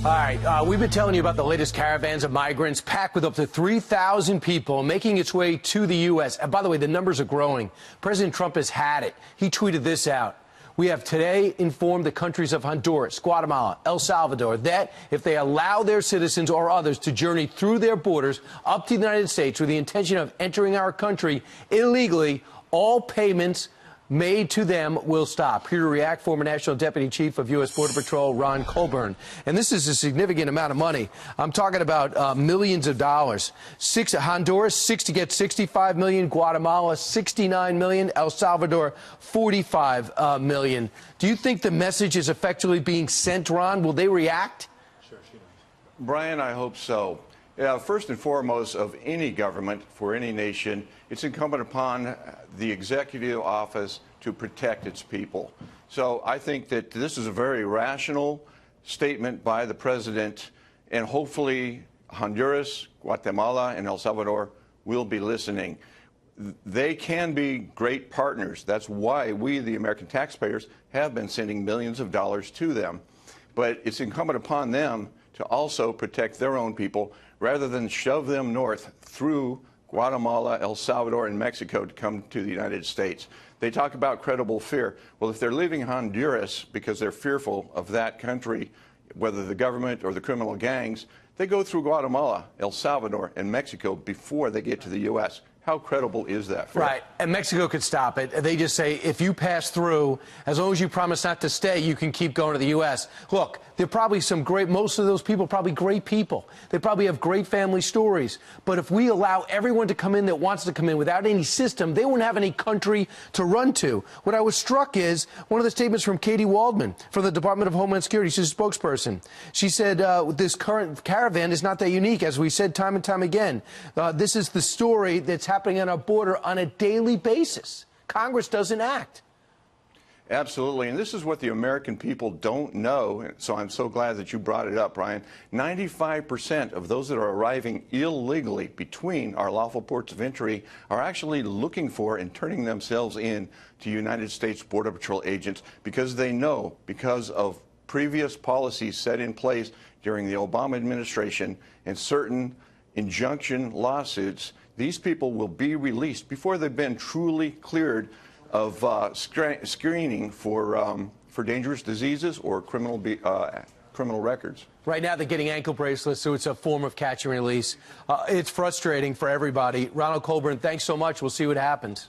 All right, we've been telling you about the latest caravans of migrants packed with up to 3,000 people making its way to the U.S. And by the way, the numbers are growing. President Trump has had it. He tweeted this out. We have today informed the countries of Honduras, Guatemala, El Salvador that if they allow their citizens or others to journey through their borders up to the United States with the intention of entering our country illegally, all payments made to them will stop. Here to react, former National Deputy Chief of U.S. Border Patrol, Ron Colburn. And this is a significant amount of money. I'm talking about millions of dollars. Honduras, to get 65 million. Guatemala, 69 million. El Salvador, 45 million. Do you think the message is effectively being sent, Ron? Will they react? Sure, she does. Brian, I hope so. First and foremost, of any government, for any nation, it's incumbent upon the executive office to protect its people. So I think that this is a very rational statement by the president, and hopefully Honduras, Guatemala, and El Salvador will be listening. They can be great partners. That's why we, the American taxpayers, have been sending millions of dollars to them. But it's incumbent upon them to also protect their own people rather than shove them north through Guatemala, El Salvador, and Mexico to come to the United States. They talk about credible fear. Well, if they're leaving Honduras because they're fearful of that country, whether the government or the criminal gangs, they go through Guatemala, El Salvador, and Mexico before they get to the U.S. How credible is that? Right. And Mexico could stop it. They just say, if you pass through, as long as you promise not to stay, you can keep going to the U.S. Look, there are probably most of those people are probably great people. They probably have great family stories. But if we allow everyone to come in that wants to come in without any system, they won't have any country to run to. What I was struck is one of the statements from Katie Waldman from the Department of Homeland Security. She's a spokesperson. She said this current caravan is not that unique, as we said time and time again. This is the story that's happening on our border on a daily basis. Congress doesn't act. Absolutely, and this is what the American people don't know, so I'm so glad that you brought it up, Brian. 95% of those that are arriving illegally between our lawful ports of entry are actually looking for and turning themselves in to United States Border Patrol agents because they know, because of previous policies set in place during the Obama administration and certain injunction lawsuits, these people will be released before they've been truly cleared of screening for dangerous diseases or criminal records. Right now, they're getting ankle bracelets, so it's a form of catch and release. It's frustrating for everybody. Ronald Colburn, thanks so much. We'll see what happens.